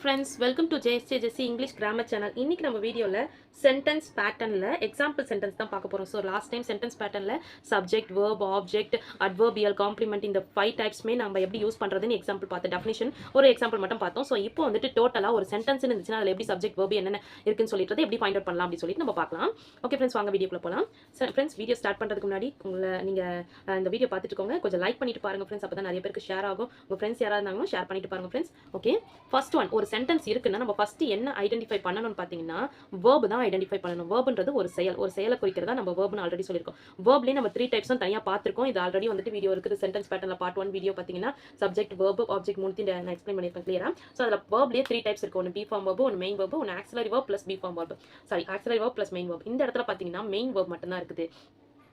friends, welcome to JSJ Jessie English Grammar Channel. இன்னைக்கு நம்ம வீடியோல sentence patternல example sentence தான் பார்க்க போறோம். So last time sentence patternல subject, verb, object, adverbial, complement இந்த 5 typesமே நம்ம எப்படி யூஸ் பண்றதுன்னு எக்ஸாம்பிள் பார்த்து definition ஒரு எக்ஸாம்பிள் மட்டும் பார்த்தோம். So இப்போ வந்துட்டு டோட்டலா ஒரு சென்டென்ஸ் இருந்துச்சுன்னா அதுல எப்படி subject, verb என்னென்ன இருக்குன்னு சொல்லிட்டு எப்படி ஃபைண்ட் அவுட் பண்ணலாம் அப்படி சொல்லிட்டு நம்ம பார்க்கலாம். ஓகே फ्रेंड्स, வாங்க வீடியோக்குள்ள போலாம். फ्रेंड्स, வீடியோ ஸ்டார்ட் பண்றதுக்கு முன்னாடி நீங்க இந்த வீடியோ பார்த்துட்டு இருக்கோங்க, கொஞ்சம் லைக் பண்ணிட்டு பாருங்க फ्रेंड्स, அப்பதான் நிறைய பேருக்கு ஷேர் ஆகும். உங்க फ्रेंड्स யாராவது இருந்தாங்கன்னா ஷேர் பண்ணிட்டு பாருங்க फ्रेंड्स. ஓகே, ஃபர்ஸ்ட் ஒன், ஒரு சென்டென்ஸ் இருக்குன்னா நம்ம ஃபர்ஸ்ட் என்ன ஐடென்டிஃபை பண்ணணும்னு பாத்தீங்கன்னா verb தான் ஐடென்டிஃபை பண்ணணும். verbன்றது ஒரு செயலை குறிக்கிறதா நம்ம verbனு ஆல்ரெடி சொல்லிருக்கோம். verbலயே நம்ம 3 டைப்ஸ் தனியா பார்த்திருக்கோம். இது ஆல்ரெடி வந்துட்டு வீடியோ இருக்குது சென்டென்ஸ் பேட்டர்ன்ல பார்ட் 1 வீடியோ பாத்தீங்கன்னா சப்ஜெக்ட், verb, object மூணுத்தையும் நான் எக்ஸ்பிளைன் பண்ணிருக்கேன் கிளியரா. சோ அதுல verbலயே 3 டைப்ஸ் இருக்கு. ஒன்னு be form verb, ஒன்னு main verb, ஒன்னு auxiliary verb plus be form verb. Sorry, auxiliary verb plus main verb. இந்த இடத்துல பாத்தீங்கன்னா main verb மட்டும் தான் இருக்குது.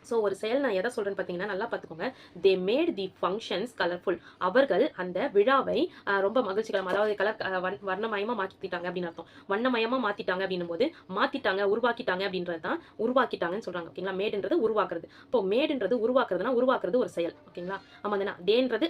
ஸோ ஒரு செயல் நான் எதை சொல்றேன்னு பார்த்தீங்கன்னா நல்லா பார்த்துக்கோங்க. They made the functions colourful. அவர்கள் அந்த விழாவை ரொம்ப மகிழ்ச்சிகரம், அதாவது வர்ணமயமா மாற்றிட்டாங்க அப்படின்னு அர்த்தம். வண்ணமயமா மாத்திட்டாங்க அப்படின்னும் போது மாத்திட்டாங்க, உருவாக்கிட்டாங்க அப்படின்றது தான் உருவாக்கிட்டாங்கன்னு சொல்றாங்க. ஓகேங்களா, மேடுன்றது உருவாக்குறது. இப்போ மேடுன்றது உருவாக்குறதுனா உருவாக்குறது ஒரு செயல். ஓகேங்களா, ஆமா தானே. டேன்றது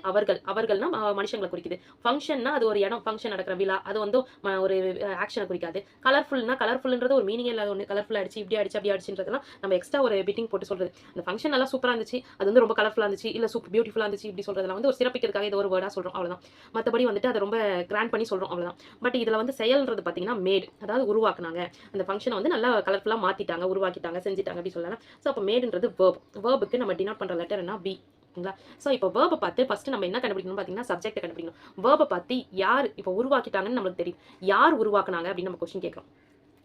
அவர்கள்னா மனுஷங்களை குறிக்குது. ஃபங்க்ஷன்னா அது ஒரு இடம், ஃபங்க்ஷன் நடக்கிற விழா, அது வந்து ஒரு ஆக்ஷனை குறிக்காது. கலர்ஃபுல்ன்றது ஒரு மீனிங் இல்லாத ஒன்று. கலர்ஃபுல் அடிச்சு இப்படி அடிச்சு அப்படி அடிச்சுன்றதுலாம் நம்ம எக்ஸ்ட்ரா ஒரு பிட்டிங் போட்டு சொல்றது. அந்த ஃபங்க்ஷன் நல்லா சூப்பரா இருந்துச்சு, அது வந்து ரொம்ப கலர்ஃபுல்லா இருந்துச்சு, இல்ல சூப்பர் பியூட்டிஃபுல்லா இருந்துச்சு இப்படி சொல்றதுல வந்து ஒரு சிறப்பிக்கிறதுக்காக ஏதோ ஒரு வேர்டா சொல்றோம், அவ்வளவுதான். மத்தபடி வந்துட்டு அதை ரொம்ப கிராண்ட் பண்ணி சொல்றோம், அவ்வளவுதான். பட் இதுல வந்து செயல்ன்றது பாத்தீங்கன்னா மேட், அதாவது உருவாக்குனாங்க. அந்த ஃபங்க்ஷனை வந்து நல்லா கலர்ஃபுல்லா மாத்திட்டாங்க, உருவாக்கிட்டாங்க, செஞ்சுட்டாங்க அப்படி சொல்லலாம். ஸோ அப்போ மேடுன்றது verb. verbுக்கு நம்ம டினோட் பண்ற லெட்டர் என்ன? பி. ஓகேங்களா. ஸோ இப்போ verb பார்த்து ஃபர்ஸ்ட் நம்ம என்ன கண்டுபிடிக்கணும் பார்த்தீங்கன்னா சப்ஜெக்ட் கண்டுபிடிக்கணும். verb பார்த்து யார் இப்போ உருவாக்கிட்டாங்கன்னு நம்மளுக்கு தெரியும். யார் உருவாக்குனாங்க அப்படின்னு நம்ம கொஸ்டின் கேட்கிறோம்.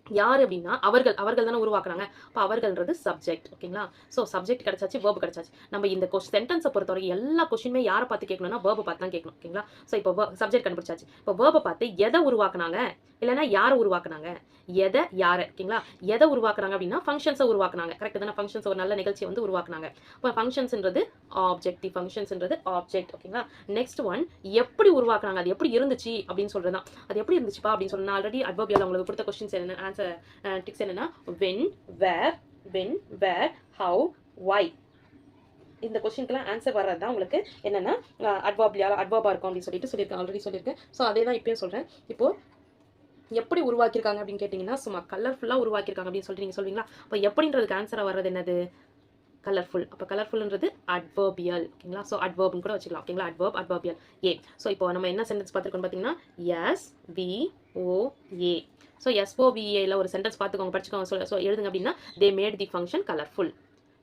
யார் அப்படின்னா அவர்கள் தானே உருவாக்குறாங்க. அப்போ அவர்கள்ன்றது சப்ஜெக்ட். ஓகேங்களா. ஸோ சப்ஜெக்ட் கிடைச்சாச்சு, verb கிடைச்சாச்சு. நம்ம இந்த சென்டென்ஸை பொறுத்தவரைக்கும் எல்லா கொஸ்டினுமே யாரை பார்த்து கேட்கணும்னா verb பார்த்து தான் கேட்கணும். ஓகேங்களா. ஸோ இப்போ சப்ஜெக்ட் கண்டுபிடிச்சாச்சு. இப்போ verb பார்த்து எதை உருவாக்குனாங்க, இல்லைன்னா யாரை உருவாக்குனாங்க, எதை யாரை. ஓகேங்களா, எதை உருவாக்குறாங்க அப்படின்னா ஃபங்க்ஷன்ஸை உருவாக்குனாங்க. கரெக்ட் தானே. ஃபங்க்ஷன்ஸ் ஒரு நல்ல நிகழ்ச்சியை வந்து உருவாக்குனாங்க. இப்போ ஃபங்க்ஷன்ஸ்ன்றது ஆப்ஜெக்ட், தி ஃபங்க்ஷன்ஸ்ன்றது ஆப்ஜெக்ட். ஓகேங்களா. நெக்ஸ்ட் ஒன், எப்படி உருவாக்குனாங்க, அது எப்படி இருந்துச்சு அப்படின்னு சொல்றதுதான். அது எப்படி இருந்துச்சுப்பா அப்படின்னு சொன்னா ஆல்ரெடி அட்வர்பியல் உங்களுக்கு கொடுத்த கொஸ்டின்ஸ் என்ன ஆன்சர் டிக்ஸ் என்னன்னா when, where, how, why. இந்த கொஸ்டினுக்குலாம் ஆன்சர் வர்றது தான் உங்களுக்கு என்னன்னா அட்வர்பா இருக்கும் அப்படின்னு சொல்லியிருக்கேன், ஆல்ரெடி சொல்லியிருக்கேன். ஸோ அதே தான் இப்பயும் சொல்றேன். இப்போ எப்படி உருவாக்கியிருக்காங்க அப்படின்னு கேட்டிங்கன்னா சும்மா கலர்ஃபுல்லாக உருவாக்கியிருக்காங்க அப்படின்னு சொல்லிட்டு நீங்கள் சொல்வீங்களா. இப்போ எப்படின்றதுக்கு ஆன்சராக வர்றது என்னது? கலர்ஃபுல். அப்போ கலர்ஃபுல்ன்றது அட்வர்பியல். ஓகேங்களா. ஸோ அட்வர்ப்னு கூட வச்சுக்கலாம். ஓகேங்களா, அட்வர்பியல் ஏ. ஸோ இப்போ நம்ம என்ன சென்டென்ஸ் பார்த்துருக்கோம் பார்த்தீங்கன்னா SVOA. ஸோ SOVAல ஒரு சென்டென்ஸ் பார்த்துக்கோங்க, படிச்சுக்கோங்க. ஸோ எழுதுங்க அப்படின்னா they made the function colourful.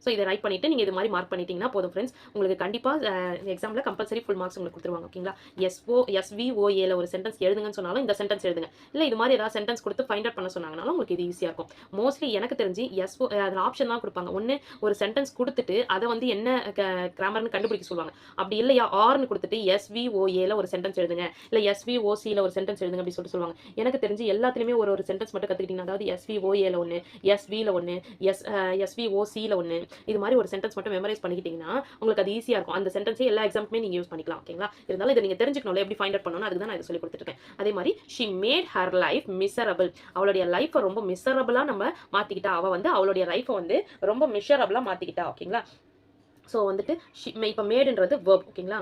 So இதை ரைட் பண்ணிட்டு நீங்கள் இது மாதிரி மார்க் பண்ணிட்டீங்கன்னா போதும் ஃப்ரெண்ட்ஸ். உங்களுக்கு கண்டிப்பாக எக்ஸாமில் கம்பல்சரி ஃபுல் மார்க்ஸ் உங்களுக்கு கொடுத்துருவாங்க. ஓகேங்களா. SVOAல ஒரு சென்டென்ஸ் எழுதுங்கன்னு சொன்னாலும் இந்த சென்டென்ஸ் எழுதுங்க. இல்லை இது மாதிரி ஏதாவது சென்டென்ஸ் கொடுத்து ஃபைண்ட் அவுட் பண்ண சொன்னாங்கனாலும் உங்களுக்கு இது ஈஸியாக இருக்கும். மோஸ்ட்லி எனக்கு தெரிஞ்சு அதில் ஆப்ஷன் தான் கொடுப்பாங்க. ஒன்று ஒரு சென்டென்ஸ் கொடுத்துட்டு அதை வந்து என்ன கிராமர்னு கண்டுபிடிக்க சொல்லுவாங்க. அப்படி இல்லையா ஆர்னு கொடுத்துட்டு SVOAல ஒரு சென்டென்ஸ் எழுதுங்க, இல்லை SVOCல ஒரு சென்டென்ஸ் எழுதுங்க அப்படி சொல்லிட்டு சொல்லுவாங்க. எனக்கு தெரிஞ்சு எல்லாத்துலேயுமே ஒரு சென்டென்ஸ் மட்டும் கற்றுக்கிட்டீங்கன்னா, அதாவது SVOAல ஒன்று, SVல ஒன்று, SVOCல ஒன்று, இது மாதிரி ஒரு சென்டென்ஸ் மட்டும் மெமரைஸ் பண்ணிக்கிட்டீங்கன்னா உங்களுக்கு அது ஈஸியா இருக்கும். அந்த சென்டென்ஸே எல்லா எக்ஸாம்க்குமே நீங்க யூஸ் பண்ணிக்கலாம். ஓகேங்களா. இருந்தாலும் இதை நீங்க தெரிஞ்சுக்கணும் எப்படி ஃபைண்ட் அவுட் பண்ணணும், அதுக்கு தான் நான் இதை சொல்லி கொடுத்துருக்கேன். அதே மாதிரி she made her life miserable. அவளுடைய லைஃபை ரொம்ப மிசரபிளா நம்ம மாத்திக்கிட்டா. அவ வந்து அவளுடைய லைஃபை வந்து ரொம்ப மிசரபிளா மாத்திக்கிட்டா. ஓகேங்களா. ஸோ வந்துட்டு இப்போ மேடுன்றது verb. ஓகேங்களா,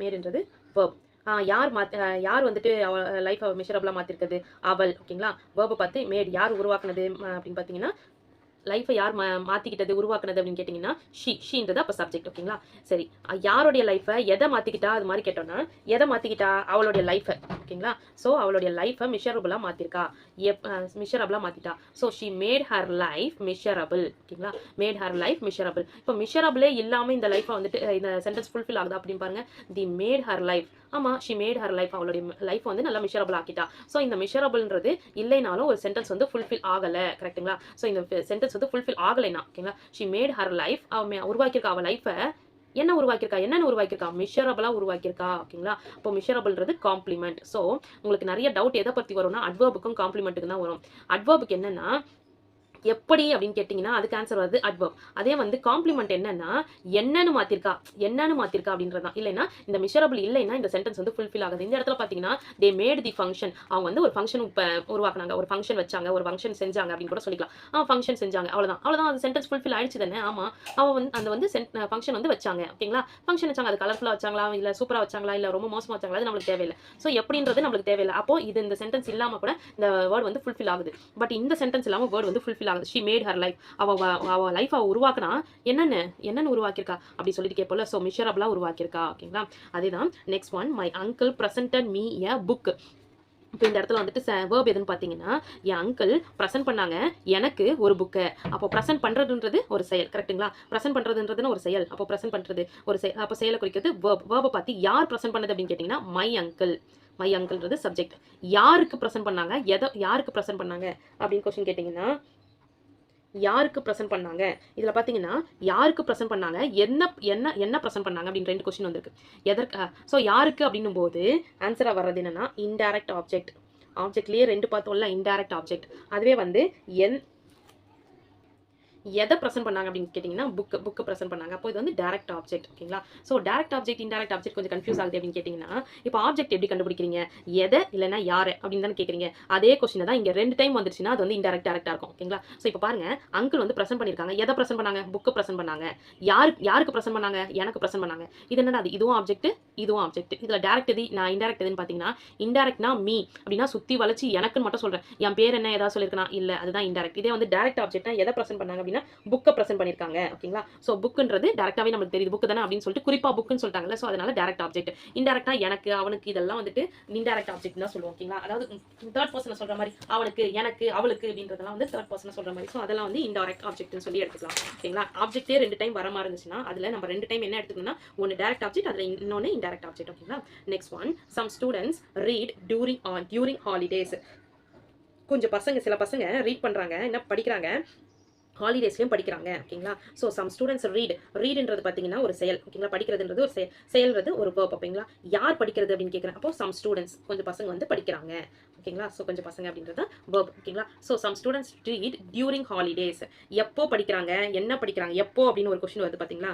மேடுன்றது verb. யார் வந்துட்டு லைஃபை மிசரபிளா மாத்திருக்குது? அவள். ஓகேங்களா. verb பார்த்து மேட் யார் உருவாக்குனது அப்படின்னு பார்த்தீங்கன்னா லைஃபை யார் மாத்திக்கிட்டது, உருவாக்குனது அப்படின்னு கேட்டிங்கன்னா ஷீன்றது அப்போ சப்ஜெக்ட். ஓகேங்களா. சரி, யாருடைய லைஃபை எதை மாத்திக்கிட்டா அது மாதிரி கேட்டோம்னா எதை மாத்திக்கிட்டா? அவளுடைய லைஃபை. ஓகேங்களா. ஸோ அவளுடைய லைஃபை மிஷரபிளா மாத்திருக்கா, மிஷரபிளா மாத்திட்டா. So she made her life miserable. ஓகேங்களா, மேட் ஹர் லைஃப் மிஷரபிள். இப்போ மிஷரபிளே இல்லாமல் இந்த லைஃபை வந்துட்டு இந்த சென்டென்ஸ் ஃபுல்ஃபில் ஆகுதா அப்படின்னு பாருங்க. தி மேட் ஹர் லைஃப். ஆமா, ஷி மேட் ஹர் லைஃப். அவளுடைய லைஃப் வந்து நல்லா மிஷரபிள் ஆக்கிட்டா. ஸோ இந்த மிஷரபிள்ன்றது இல்லைனாலும் ஒரு சென்டென்ஸ் வந்து ஃபுல்ஃபில் ஆகலை. கரெக்டுங்களா. ஸோ இந்த சென்டென்ஸ் வந்து ஃபுல்ஃபில் ஆகலைனா ஓகேங்களா, ஷி மேட் ஹர் லைஃப், உருவாக்கியிருக்கா அவள் லைஃபை. என்னென்ன உருவாக்கியிருக்கா? மிஷரபிளா உருவாக்கியிருக்கா. ஓகேங்களா. இப்போ மிஷரபிள்ன்றது காம்ப்ளிமெண்ட். ஸோ உங்களுக்கு நிறைய டவுட் எதை பற்றி வரும்னா அட்வர்புக்கும் காம்ப்ளிமெண்ட்டுக்கு தான் வரும். அட்வர்புக்கு என்னன்னா எப்படி அப்படின்னு கேட்டிங்கன்னா அதுக்கு ஆன்சர் வருது adverb. அதே வந்து காம்ப்ளிமெண்ட் என்னன்னு மாத்திருக்கா அப்படின்றது தான். இல்லைன்னா இந்த மிஷரபிள் இல்லைன்னா இந்த சென்டென்ஸ் வந்து ஃபுல்ஃபில் ஆகுது. இந்த இடத்துல பார்த்தீங்கன்னா தே மேட் தி ஃபங்க்ஷன், அவங்க வந்து ஒரு ஃபங்க்ஷன் உருவாக்குனாங்க, ஒரு ஃபங்க்ஷன் வச்சாங்க, ஒரு ஃபங்க்ஷன் செஞ்சாங்க அப்படின்னு கூட சொல்லிக்கலாம். ஃபங்க்ஷன் செஞ்சாங்க, அவ்வளோதான் அது சென்டென்ஸ் ஃபுல்ஃபில் ஆயிடுச்சு தானே. ஆமா, அவ வந்து அந்த வந்து ஃபங்க்ஷன் வந்து வச்சாங்க. ஓகேங்களா, ஃபங்க்ஷன் வச்சாங்க, அது கலர்ஃபுல்லாக வச்சாங்களா, இல்லை சூப்பராக வச்சாங்களா, இல்லை ரொம்ப மோசமாக வச்சாங்களா, அது நம்மளுக்கு தேவையில்லை. ஸோ எப்படின்றது நம்மளுக்கு தேவையில்லை. அப்போ இது இந்த சென்டென்ஸ் இல்லாமல் கூட இந்த வேர்ட் வந்து ஃபுல்ஃபில் ஆகுது. பட் இந்த சென்டென்ஸ் இல்லாமல் வேர்ட் வந்து ஃபுல்ஃபில் ஆகுது. ஷி மேட் ஹர் லைஃப், அவ லைஃப் உருவாக்குனா என்னன்னு உருவாக்கியிருக்கா அப்படி சொல்லிட்டு கேட்போம்ல. ஸோ மிஷரபிளா உருவாக்கியிருக்கா. ஓகேங்களா, அதேதான் next one. My uncle presented me a book. இப்போ இந்த இடத்துல வந்துட்டு வேர்ப் எதுன்னு பார்த்தீங்கன்னா என் அங்கிள் ப்ரெசென்ட் பண்ணாங்க எனக்கு ஒரு புக்கை. அப்போ ப்ரெசென்ட் பண்ணுறதுன்றது ஒரு செயல், கரெக்டுங்களா. ப்ரெசென்ட் பண்ணுறதுன்றதுன்னு ஒரு செயல், அப்போ ப்ரெசென்ட் பண்ணுறது ஒரு செயல். அப்போ செயலை குறிக்கிறது வேர்ப். வேர்பை பார்த்து யார் ப்ரெசென்ட் பண்ணது அப்படின்னு கேட்டிங்கன்னா மை அங்கிள். மை அங்கிள்ன்றது சப்ஜெக்ட். யாருக்கு ப்ரெசென்ட் பண்ணாங்க, யாருக்கு ப்ரெசென்ட் பண்ணாங்க அப்படின்னு கொஸ்டின் கேட்டிங்கன்னா யாருக்கு ப்ரெசென்ட் பண்ணாங்க. இதில் பார்த்தீங்கன்னா யாருக்கு ப்ரெசென்ட் பண்ணாங்க, என்ன ப்ரெசென்ட் பண்ணாங்க அப்படின்னு 2 கொஸ்டின் வந்திருக்கு. எதற்கு? ஸோ யாருக்கு அப்படின்னும் போது ஆன்சராக வர்றது என்னன்னா இன்டைரக்ட் ஆப்ஜெக்ட். ஆப்ஜெக்ட்லேயே 2 பார்த்தோம்ல, இன்டைரக்ட் ஆப்ஜெக்ட். அதுவே வந்து எதை ப்ரெசென்ட் பண்ணாங்க அப்படின்னு கேட்டிங்கன்னா புக்கு ப்ரெசென்ட் பண்ணாங்க. அப்போ இது வந்து டைரக்ட் ஆப்ஜெக்ட். ஓகேங்களா. So direct object indirect object கொஞ்சம் கன்ஃபியூஸ் ஆகுது அப்படின்னு கேட்டிங்கன்னா இப்போ ஆப்ஜெக்ட் எப்படி கண்டுபிடிக்கிறீங்க, எதை இல்லைன்னா யாரை அப்படின்னு தானே கேட்குறீங்க. அதே கொஸ்டின் தான் இங்கே 2 டைம் வந்துருச்சுன்னா அது வந்து இன்டைரக்ட் டேரக்டாக இருக்கும். ஓகேங்களா. ஸோ இப்போ பாருங்க, அங்கிள் வந்து ப்ரெசென்ட் பண்ணியிருக்காங்க. எதை ப்ரெசென்ட் பண்ணாங்க, புக்கு ப்ரெசென்ட் பண்ணாங்க. யாருக்கு ப்ரெசென்ட் பண்ணாங்க, எனக்கு ப்ரெசென்ட் பண்ணாங்க. இது என்னடா, அது இதுவும் ஆப்ஜெக்ட் இதுவும் ஆப்ஜெக்ட். இதில் டேரக்ட் எது, நான் இன்டைரக்ட் எதுன்னு பார்த்தீங்கன்னா இன்டைரக்ட்னா மீ அப்படின்னா சுற்றி வளைச்சி எனக்குன்னு மட்டும் சொல்கிறேன். என் பேர் என்ன ஏதாவது சொல்லியிருக்கேனா, இல்லை, அதுதான் இன்டைரக்ட். இதே வந்து டேரக்ட் ஆப்ஜெக்ட்னா எதை ப்ரெசென்ட் பண்ணாங்க அப்படின்னா புக்கை ப்ரெசென்ட் பண்ணிருக்காங்க. ஓகேங்களா. சோ புக்ன்றது டைரக்டாவே நமக்கு தெரியுது, புக் தானே அப்படின்னு சொல்லிட்டு குறிப்பா புக்னு சொல்லிட்டாங்கல. சோ அதனால டைரக்ட் ஆப்ஜெக்ட். இன்டைரக்டா எனக்கு அவனுக்கு இதெல்லாம் வந்துட்டு இன்டைரக்ட் ஆப்ஜெக்ட் தான் சொல்லுவோம். ஓகேங்களா. அதாவது தேர்ட் பர்சன் சொல்ற மாதிரி அவனுக்கு எனக்கு அவளுக்கு அப்படின்றதெல்லாம் வந்து தேர்ட் பர்சன் சொல்ற மாதிரி. சோ அதெல்லாம் வந்து இன்டைரக்ட் ஆப்ஜெக்ட்னு சொல்லி எடுத்துக்கலாம். ஓகேங்களா. ஆப்ஜெக்ட்டே 2 டைம் வர மாதிரி இருந்துச்சுன்னா அதுல நம்ம 2 டைம் என்ன எடுத்துக்கணும்னா ஒன்னு டைரக்ட் ஆப்ஜெக்ட், அதுல இன்னொன்னு இன்டைரக்ட் ஆப்ஜெக்ட். ஓகேங்களா. Next one. Some students read during holidays. கொஞ்சம் சில பசங்க ரீட் பண்றாங்க, என்ன படிக்கிறாங்க, ஹாலிடேஸ்லையும் படிக்கிறாங்க. ஓகேங்களா. ஸோ சம் ஸ்டூடெண்ட்ஸ் ரீடுன்றது பார்த்தீங்கன்னா ஒரு செயல். ஓகேங்களா. படிக்கிறதுன்றது ஒரு செயல்றது ஒரு வேர்ப். ஓகேங்களா. யார் படிக்கிறது அப்படின்னு கேட்குறேன். அப்போ சம் ஸ்டூடெண்ட்ஸ் கொஞ்சம் பசங்க வந்து படிக்கிறாங்க. ஓகேங்களா. ஸோ கொஞ்சம் பசங்க அப்படின்றது வேர்ப். ஓகேங்களா. So some students read during holidays. எப்போ படிக்கிறாங்க, என்ன படிக்கிறாங்க, எப்போ அப்படின்னு ஒரு கொஸ்டின் வருது பார்த்தீங்களா.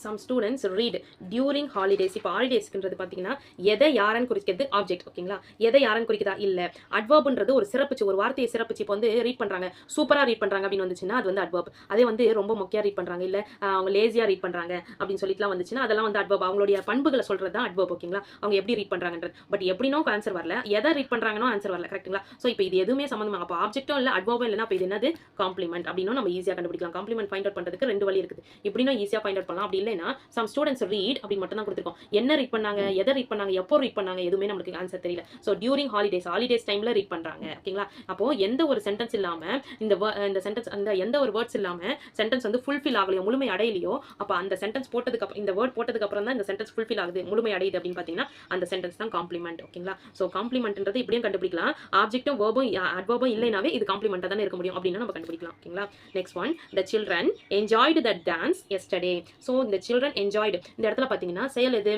Some students read during holidays. இப்போ ஹாலிடேஸ்க்குன்றது பார்த்தீங்கன்னா எதை யாரன்னு குறிக்கிறது ஆப்ஜெக்ட். ஓகேங்களா. எதை யாரன்னு குறிக்கிறதா இல்லை. அட்வர்ப்ன்றது ஒரு சிறப்பிச்சு, ஒரு வார்த்தையை சிறப்பிச்சு. இப்போ வந்து ரீட் பண்ணுறாங்க, சூப்பராக ரீட் பண்ணுறாங்க அப்படின்னு வந்துச்சுன்னா அது வந்து அட்வர்ப். அதே வந்து ரொம்ப மொக்கையாக ரீட் பண்ணுறாங்க, இல்லை அவங்க லேசியாக ரீட் பண்ணுறாங்க அப்படின்னு சொல்லிட்டுலாம் வந்துச்சுன்னா அதெல்லாம் வந்து அட்வர்ப். அவங்களுடைய பண்புகளை சொல்கிறது தான் அட்வர்ப். ஓகேங்களா. அவங்க எப்படி ரீட் பண்ணுறாங்கன்றது. பட் எப்படினோ ஆன்சர் வரல, எதை ரீட் பண்ணுறாங்கனோ ஆன்சர் வரல. கரெக்ட்டுங்களா. ஸோ இப்போ இது எதுவுமே சம்மந்தமாக அப்போ ஆப்ஜெக்டும் இல்லை அட்வர்பும் இல்லைன்னா அப்போ இது என்னது காம்ப்ளிமெண்ட் அப்படின்னும் நம்ம ஈஸியாக கண்டுபிடிக்கலாம். காம்ப்ளிமெண்ட் ஃபைண்ட் அவுட் பண்ணுறதுக்கு 2 வழி இருக்குது. இப்படின்னா ஈஸியாக ஃபைண்ட் அவுட் பண்ணலாம். அப்படி இல்லைன்னா சம் ஸ்டூடெண்ட்ஸ் ரீட் அப்படின்னு மட்டும் தான் கொடுத்துருக்கோம். என்ன ரீட் பண்ணாங்க, எதை ரீட் பண்ணாங்க, எப்போ ரீட் பண்ணாங்க, எதுவுமே நமக்கு ஆன்சர் தெரியல. ஸோ டியூரிங் ஹாலிடேஸ் டைம்ல ரீட் பண்றாங்க. ஓகேங்களா. அப்போ எந்த ஒரு சென்டென்ஸ் இல்லாம இந்த சென்டென்ஸ் அந்த எந்த ஒரு வேர்ட்ஸ் இல்லாம சென்டென்ஸ் வந்து ஃபுல்ஃபில் ஆகலையோ, முழுமை அடையலையோ, அப்போ அந்த சென்டென்ஸ் போட்டதுக்கு அப்புறம் இந்த வேர்ட் போட்டதுக்கு அப்புறம் தான் இந்த சென்டென்ஸ் ஃபுல்ஃபில் ஆகுது, முழுமை அடையுது அப்படின்னு பார்த்தீங்கன்னா அந்த சென்டென்ஸ் தான் காம்ப்ளிமெண்ட். ஓகேங்களா. ஸோ காம்ப்ளிமெண்ட்ன்றது இப்படியும் கண்டுபிடிக்கலாம். ஆப்ஜெக்டும் வேர்பும் அட்வர்பும் இல்லைனாவே இது காம்ப்ளிமெண்டா தானே இருக்க முடியும் அப்படின்னு நம்ம கண்டுபிடிக்கலாம். ஓகேங்களா. Next one. The children enjoyed the dance yesterday. So இந்த children enjoyed இந்த இடத்துல பார்த்தீங்கன்னா செயல் எது,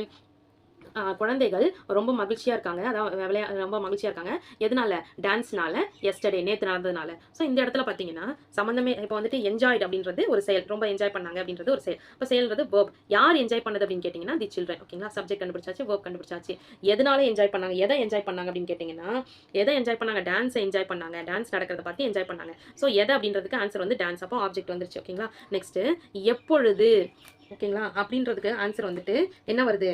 குழந்தைகள் ரொம்ப மகிழ்ச்சியாக இருக்காங்க, அதாவது ரொம்ப மகிழ்ச்சியாக இருக்காங்க. எதனால, டான்ஸ்னால, எஸ்டர்டே நேற்று நடந்ததுனால. ஸோ இந்த இடத்துல பார்த்தீங்கன்னா சம்மந்தமே இப்போ வந்துட்டு என்ஜாய்டு அப்படின்றது ஒரு செயல், ரொம்ப என்ஜாய் பண்ணாங்க அப்படின்றது ஒரு செயல். இப்போ செயல்ன்றது வேர்ப். யார் என்ஜாய் பண்ணது அப்படின்னு கேட்டிங்கன்னா தி சில்ட்ரன். ஓகேங்களா. சப்ஜெக்ட் கண்டுபிடிச்சாச்சு, வேர்ப் கண்டுபிடிச்சாச்சு. எதனால என்ஜாய் பண்ணாங்க, எதை என்ஜாய் பண்ணாங்க அப்படின்னு கேட்டிங்கன்னா எதை என்ஜாய் பண்ணாங்க, டான்ஸை என்ஜாய் பண்ணாங்க, டான்ஸ் நடக்கிறத பார்த்து என்ஜாய் பண்ணாங்க. ஸோ எதை அப்படின்றதுக்கு ஆன்சர் வந்து டான்ஸ். அப்போ ஆப்ஜெக்ட் வந்துருச்சு. ஓகேங்களா. நெக்ஸ்ட் எப்பொழுது, ஓகேங்களா, அப்படின்றதுக்கு ஆன்சர் வந்துட்டு என்ன வருது,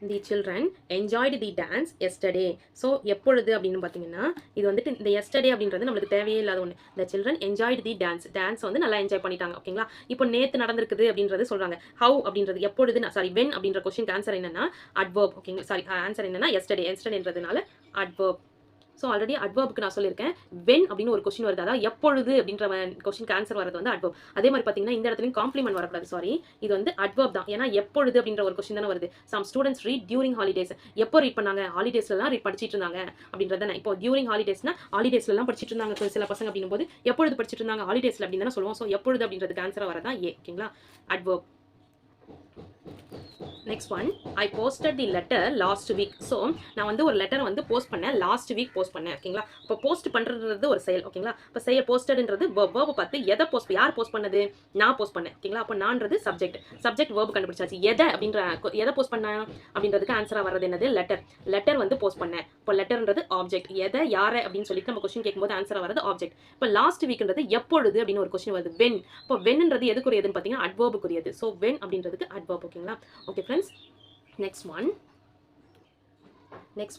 தி சில்ட்ரன் என்ஜாய்டு தி டான்ஸ் எஸ்டர்டே. ஸோ எப்பொழுது அப்படின்னு பார்த்தீங்கன்னா இது வந்துட்டு இந்த எஸ்டர்டே அப்படின்றது நம்மளுக்கு தேவையே இல்லாத ஒன்று. The children enjoyed the dance வந்து நல்லா என்ஜாய் பண்ணிட்டாங்க. ஓகேங்களா. இப்போ நேற்று நடந்திருக்குது அப்படின்றது சொல்றாங்க. ஹவு அப்படின்றது எப்பொழுது, சாரி வென் அப்படின்ற கொஸ்டின் ஆன்சர் என்னன்னா அட்வர்ப். ஓகேங்களா. சாரி ஆன்சர் என்னன்னா எஸ்டர்டேன்றதுனால அட்வர்ப். ஸோ ஆல்ரெடி அட்வர்புக்கு நான் சொல்லியிருக்கேன் வென் அப்படின்னு ஒரு கொஸ்டின் வருது, அதாவது எப்பொழுது அப்படின்ற கொஸ்டின் ஆன்சர் வரது வந்து அட்வர்ப். அதே மாதிரி பார்த்தீங்கன்னா இந்த இடத்துலையும் காம்ப்ளிமெண்ட் வரக்கூடாது, சாரி, இது வந்து அட்வர்ப் தான். ஏன்னா எப்பொழுது அப்படின்ற ஒரு கொஸ்டின் தானே வருது. Some students read during holidays. எப்போ ரீட் பண்ணாங்க, ஹாலிடேஸ்லாம் ரீட் படிச்சிட்டு இருந்தாங்க அப்படின்றத. இப்போ டியூரிங் ஹாலிடேஸ்னா ஹாலிடேஸ்லாம் படிச்சிட்டு இருந்தாங்க சில பசங்க அப்படின்னும் போது எப்பொழுது படிச்சிட்டு இருந்தாங்க, ஹாலிடேஸ்ல அப்படின்னு தானே சொல்லுவோம். ஸோ எப்பொழுது அப்படின்றதுக்கு ஆன்சர் வரதான் ஏ. ஓகேங்களா. அட்வர்ப். நெக்ஸ்ட் ஒன், ஐ போஸ்டட் தி லெட்டர் லாஸ்ட் வீக். ஸோ நான் வந்து ஒரு லெட்டரை வந்து போஸ்ட் பண்ணேன், லாஸ்ட் வீக் போஸ்ட் பண்ணேன். ஓகேங்களா? இப்போ போஸ்ட் பண்ணுறது ஒரு செயல். ஓகேங்களா? இப்போ போஸ்டட்ன்றது வேர்பை பார்த்து எதை போஸ்ட், யார் போஸ்ட் பண்ணது, நான் போஸ்ட் பண்ணேன். ஓகேங்களா? அப்போ நான்றது சப்ஜெக்ட், சப்ஜெக்ட் வேர்பு கண்டுபிடிச்சாச்சு. எதை அப்படின்ற எதை போஸ்ட் பண்ணேன் அப்படின்றதுக்கு ஆன்சராக வர்றது என்னது, லெட்டர். லெட்டர் வந்து போஸ்ட் பண்ணேன். இப்போ லெட்டர்ன்றது ஆப்ஜெக்ட். எதை யாரை அப்படின்னு சொல்லிட்டு நம்ம கொஸ்டின் கேட்கும்போது ஆன்சராக வர்றது ஆப்ஜெக்ட். இப்போ லாஸ்ட் வீக்ன்றது எப்பொழுது அப்படின்னு ஒரு கொஸ்டின் வருது, வென். இப்போ வென்ன்றது எதுக்குரியதுன்னு பார்த்தீங்கன்னா அட்வர்புக்குரியது. ஸோ வென் அப்படின்றதுக்கு அட்வர்ப். ஓகேங்களா? Okay friends, next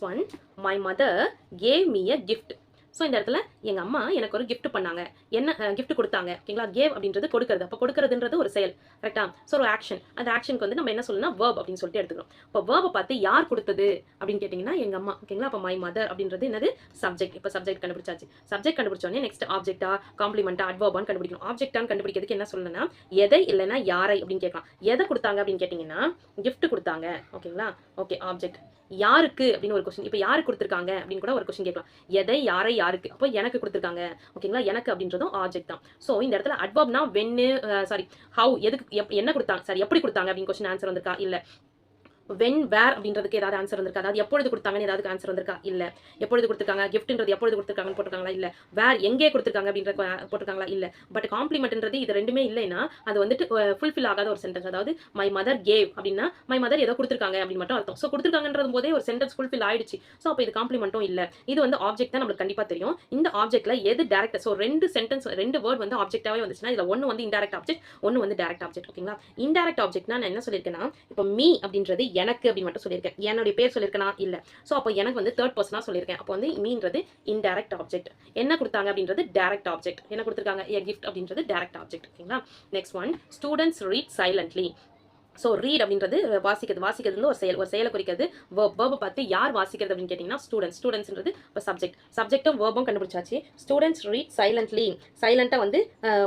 one, my mother gave me a gift. So இந்த இடத்துல எங்கள் அம்மா எனக்கு ஒரு கிஃப்ட் பண்ணாங்க. என்ன கிஃப்ட் கொடுத்தாங்க? ஓகேங்களா? கேவ் அப்படின்றது கொடுக்கறது. அப்போ கொடுக்கறதுன்றது ஒரு செயல். கரெக்டா? ஸோ ஒரு ஆக்ஷன். அந்த ஆக்ஷனுக்கு வந்து நம்ம என்ன சொல்லணும்னா வேர்ப் அப்படின்னு சொல்லிட்டு எடுத்துக்கிறோம். இப்போ வேர்பை பார்த்து யார் கொடுத்தது அப்படின்னு கேட்டிங்கன்னா எங்கள் அம்மா. ஓகேங்களா? அப்போ மை மதர் அப்படின்றது என்னது, சப்ஜெக்ட். இப்போ சப்ஜெக்ட் கண்டுபிடிச்சாச்சு. சப்ஜெக்ட் கண்டுபிடிச்சோடனே நெக்ஸ்ட் ஆப்ஜெக்டா காம்ப்ளிமெண்டா அட்வர்பான்னு கண்டுபிடிக்கணும். ஆப்ஜெக்டான்னு கண்டுபிடிக்கிறதுக்கு என்ன சொல்லணும்னா எதை இல்லைன்னா யாரை அப்படின்னு கேட்கலாம். எதை கொடுத்தாங்க அப்படின்னு கேட்டிங்கன்னா கிஃப்ட் கொடுத்தாங்க. ஓகேங்களா? Okay, object. யாருக்கு அப்படின்னு ஒரு கொஸ்டின். இப்போ யாருக்கு கொடுத்துருக்காங்க அப்படின்னு கூட ஒரு கொஸ்டின் கேட்கலாம். எதை, யாரை, யாருக்கு. அப்போ எனக்கு கொடுத்துருக்காங்க. ஓகேங்களா? எனக்கு அப்படின்றதும் ஆப்ஜெக்ட் தான். ஸோ இந்த இடத்துல அட்வர்ப்னா வென்னு, சாரி ஹவு, எதுக்கு, என்ன கொடுத்தாங்க, சாரி எப்படி கொடுத்தாங்க அப்படின்னு கொஸ்டின் ஆன்சர் வந்திருக்கா? இல்லை. வென், வேர் அப்படின்றதுக்கு ஏதாவது ஆன்சர் வந்திருக்கா? அதாவது எப்பொழுது கொடுத்தாங்கன்னு ஏதாவது ஆன்சர் வந்திருக்கா? இல்ல. எப்பொழுது கொடுத்துருக்காங்க, கிஃப்ட்ன்றது எப்பொழுது கொடுத்துருக்காங்கன்னு போட்டிருக்காங்களா? இல்ல. வேர், எங்கே கொடுத்துருக்காங்க அப்படின்ற போட்டிருக்காங்களா? இல்ல. பட் காம்ப்ளிமெண்ட்ன்றது இது ரெண்டுமே இல்லைன்னா அது வந்துட்டு ஃபுல்ஃபில் ஆகாத ஒரு சென்டென்ஸ். அதாவது மை மதர் கேவ் அப்படின்னா மை மதர் ஏதோ கொடுத்துருக்காங்க அப்படின்னு மட்டும் அர்த்தம். ஸோ கொடுத்துருக்காங்கன்றது போதே ஒரு சென்டென்ஸ் ஃபுல்ஃபில் ஆயிடுச்சு. ஸோ அப்போ இது காம்ப்ளிமெண்ட்டும் இல்ல. இது வந்து ஆப்ஜெக்ட் தான், நம்மளுக்கு கண்டிப்பா தெரியும். இந்த ஆப்ஜெக்ட்ல எது டைரக்ட். ஸோ ரெண்டு சென்டென்ஸ், ரெண்டு வேர்ட் வந்து ஆப்ஜெக்டாவே வந்துச்சுன்னா இதுல ஒன்னு வந்து இன்டைரக்ட் ஆப்ஜெக்ட், ஒன்னு வந்து டைரக்ட் ஆப்ஜெக்ட். ஓகேங்களா? இன்டைரக்ட் ஆப்ஜெக்ட்னா நான் என்ன சொல்லியிருக்கேன்னா இப்போ மீ அப்படின்றது எனக்கு அப்படின்னு மட்டும் சொல்லியிருக்கேன். என்னுடைய பேர் சொல்லியிருக்கேனா? இல்ல. ஸோ அப்போ எனக்கு வந்து தேர்ட் பர்சனா சொல்லியிருக்கேன். அப்போ வந்து மீன்றது இன்டைரக்ட் ஆப்ஜெக்ட். என்ன கொடுத்தாங்க அப்படின்றது டைரக்ட் ஆப்ஜெக்ட். என்ன கொடுத்துருக்காங்க, எ கிஃப்ட் அப்படின்றது டைரக்ட் ஆப்ஜெக்ட். ஓகேங்களா? Next one, students read silently. So read அப்படின்றது வாசிக்கிறது. வாசிக்கிறது ஒரு செயல், ஒரு செயலை குறிக்கிறது. வேர்பை பார்த்து யார் வாசிக்கிறது அப்படின்னு கேட்டிங்கன்னா ஸ்டூடெண்ட்ஸ். ஸ்டூடெண்ட்ஸ்ன்றது இப்போ சப்ஜெக்ட். சப்ஜெக்டும் வேர்பும் கண்டுபிடிச்சாச்சு. Students read silently. சைலண்டாக வந்து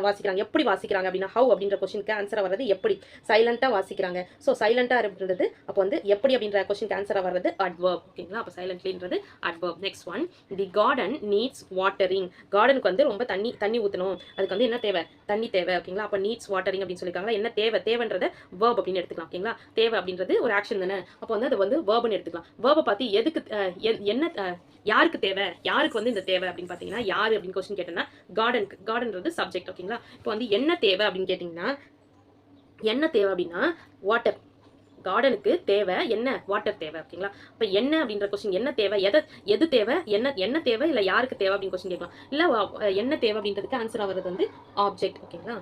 வாசிக்கிறாங்க. எப்படி வாசிக்கிறாங்க அப்படின்னா ஹவு அப்படின்ற கொஸ்டினுக்கு ஆன்சராக வர்றது எப்படி. சைலண்டாக வாசிக்கிறாங்க. ஸோ சைலண்டாக அப்படின்றது அப்போ வந்து எப்படி அப்படின்ற கொஸ்டினுக்கு ஆன்சராக வர்றது அட்வர்ப். ஓகேங்களா? அப்போ சைலண்ட்லின்றது அட்வர்ப். நெக்ஸ்ட் ஒன், தி கார்டன் நீட்ஸ் வாட்டரிங். கார்டனுக்கு வந்து ரொம்ப தண்ணி ஊற்றணும். அதுக்கு வந்து என்ன தேவை, தண்ணி தேவை. ஓகேங்களா? அப்போ நீட்ஸ் வாட்டரிங் அப்படின்னு சொல்லியிருக்காங்களா? என்ன தேவை, தேவைன்றத வேர்ப் அப்படின்னு எடுத்துக்கலாம். ஓகேங்களா? தேவை அப்படின்றது ஒரு ஆக்ஷன் தானே. அப்போ வந்து அது வந்து வேர்ப்னு எடுத்துக்கலாம். வேர்பை பார்த்து எதுக்கு, என்ன, யாருக்கு தேவை, யாருக்கு வந்து இந்த தேவை அப்படின்னு பார்த்தீங்கன்னா யாரு அப்படின்னு கொஸ்டின் கேட்டேன்னா கார்டனுக்கு. கார்டன்றது சப்ஜெக்ட். ஓகேங்களா? இப்போ வந்து என்ன தேவை அப்படின்னு கேட்டிங்கன்னா என்ன தேவை அப்படின்னா வாட்டர். கார்டனுக்கு தேவை என்ன, வாட்டர் தேவை. ஓகேங்களா? இப்போ என்ன அப்படின்ற கொஸ்டின் என்ன தேவை, எது தேவை, என்ன தேவை, இல்லை யாருக்கு தேவை அப்படின்னு கொஸ்டின் கேட்கலாம். இல்லை என்ன தேவை அப்படின்றதுக்கு ஆன்சர் ஆகிறது வந்து ஆப்ஜெக்ட். ஓகேங்களா?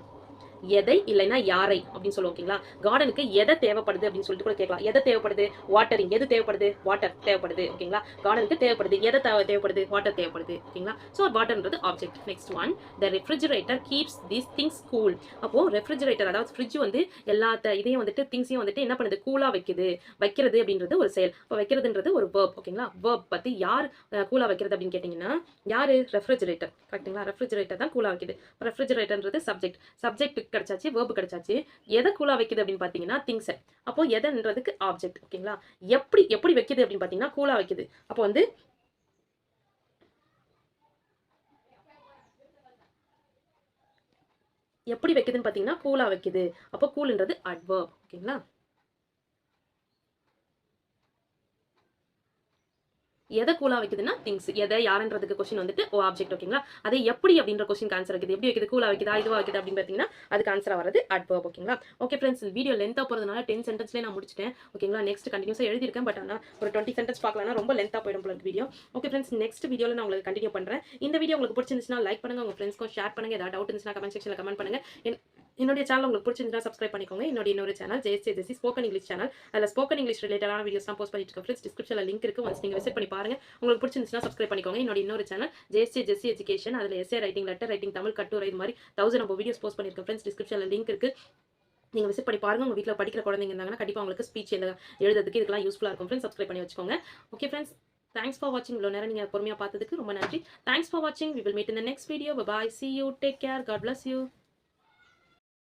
எதை இல்லைன்னா யாரை அப்படின்னு சொல்லுவோம். ஓகேங்களா? கார்டனுக்கு எதை தேவைப்படுது அப்படின்னு சொல்லிட்டு கூட கேட்கலாம். எதை தேவைப்படுது, வாட்டரிங். எது தேவைப்படுது, வாட்டர் தேவைப்படுது. ஓகேங்களா? கார்டனுக்கு தேவைப்படுது, எதை தேவைப்படுது, வாட்டர் தேவைப்படுது. ஓகேங்களா? ஸோ வாட்டர்ன்றது object. Next one, the refrigerator keeps these things cool. அப்போ ரெஃப்ரிஜரேட்டர் அதாவது ஃப்ரிட்ஜ் வந்து இதையும் வந்துட்டு திங்ஸையும் வந்துட்டு என்ன பண்ணுது, கூலா வைக்கிறது அப்படின்றது ஒரு செயல். இப்போ வைக்கிறதுன்றது ஒரு வேர்ப். ஓகேங்களா? வேர்ப் பத்தி யார் கூலா வைக்கிறது அப்படின்னு கேட்டிங்கன்னா யாரு, ரெஃப்ரிஜரேட்டர். கரெக்டுங்களா? ரெஃப்ரிஜரேட்டர் தான் கூலா வைக்குது. ரெஃப்ரிஜரேட்டர்ன்றது சப்ஜெக்ட். சப்ஜெக்ட் கிடைச்சாச்சு, வேர்பு கிடைச்சாச்சு. எதை கூலா வைக்குது அப்படின்னு பார்த்தீங்கன்னா திங்ஸ். அப்போ எதன்றதுக்கு ஆப்ஜெக்ட். ஓகேங்களா? எப்படி வைக்குது அப்படின்னு பார்த்தீங்கன்னா கூலா வைக்குது. அப்போ வந்து எப்படி வைக்குதுன்னு பார்த்தீங்கன்னா கூலா வைக்குது. அப்போ கூல்ன்றது அட்வர்ப். ஓகேங்களா? எதை கூலா வைக்குதுன்னா திங்ஸ். எதை யாருன்றதுக்கு கொஸ்டின் வந்துட்டு ஆப்ஜெக்ட். ஓகேங்களா? அதே எப்படி அப்படின்ற கொஸ்டின் ஆன்சர் இருக்குது. எப்படி வைக்குது, கூலா வைக்குதா, இதுவா வைக்குது அப்படின்னு பார்த்தீங்கன்னா அதுக்கு ஆன்சரா வரது அட்வர்ப். ஓகேங்களா? ஓகே ஃப்ரெண்ட்ஸ், வீடியோ லென்த்தாக போகிறதுனால 10 சென்டென்ஸ்லேயே நான் முடிச்சிட்டேன். ஓகேங்களா? நெக்ஸ்ட் கண்டினியூஸாக எழுதியிருக்கேன். பட் ஆனால் ஒரு 20 சென்டென்ஸ் பார்க்கலன்னா ரொம்ப லென்த்தாக போயிடும் போல வீடியோ. ஓகே ஃப்ரெண்ட்ஸ், நெக்ஸ்ட் வீடியோவில் நான் உங்களுக்கு கண்டினியூ பண்ணுறேன். இந்த வீடியோ உங்களுக்கு பிடிச்சிருந்துச்சுன்னா லைக் பண்ணுங்க, உங்கள் ஃப்ரெண்ட்ஸ்க்கும் ஷேர் பண்ணுங்க. ஏதாவது டவுட் இருந்துச்சுன்னா கமெண்ட் செக்ஷனில் கமெண்ட் பண்ணுங்க. என்னுடைய சேனல் உங்களுக்கு பிடிச்சிருந்தா சப்ஸ்கிரைப் பண்ணிக்கோங்க. இன்னொரு channel Jayashree spoken English channel. அதில் ஸ்போக்கன் இங்கிலீஷ் ரிலேட்டடான வீடியோஸ்லாம் போஸ்ட் பண்ணிட்டு இருக்கேன் ஃப்ரெண்ட்ஸ். டிஸ்கிரிப்ஷனில் லிங்க் இருக்கு. ஒன்ஸ் நீங்கள் விசிட் பண்ணி பாருங்க. உங்களுக்கு பிடிச்சிருந்துச்சுன்னா சப்ஸ்கிரைப் பண்ணிக்கோங்க. இன்னொரு சேனல் ஜெயஸ்ரீ எஜுகேஷன். அதில் S A writing, letter writing, Tamil கட்டுரை, இது மாதிரி 1000 நம்ம வீடியோஸ் போஸ்ட் பண்ணியிருக்கேன் ஃப்ரெண்ட்ஸ். டிஸ்கிரிப்ஷனில் லிங்க் இருக்கு. நீங்கள் விசிட் பண்ணி பாருங்க. உங்கள் வீட்டில் படிக்கிற குழந்தைங்க இருந்தாங்கன்னா கண்டிப்பாக உங்களுக்கு ஸ்பீச் எழுதுறதுக்கு இதுக்கெல்லாம் யூஸ்ஃபுல்லாக இருக்கும் ஃப்ரெண்ட்ஸ். சப்ஸ்கிரைப் பண்ணி வச்சுக்கோங்க. ஓகே ஃப்ரெண்ட்ஸ், தேங்க்ஸ் ஃபார் வாட்சிங். இவ்வளோ நேரம் நீங்கள் பொறுமையாக பார்த்ததுக்கு ரொம்ப நன்றி. தேங்க்ஸ் ஃபார் வாட்சிங். We will meet in the next video. Bye. See you. Take care. God bless you.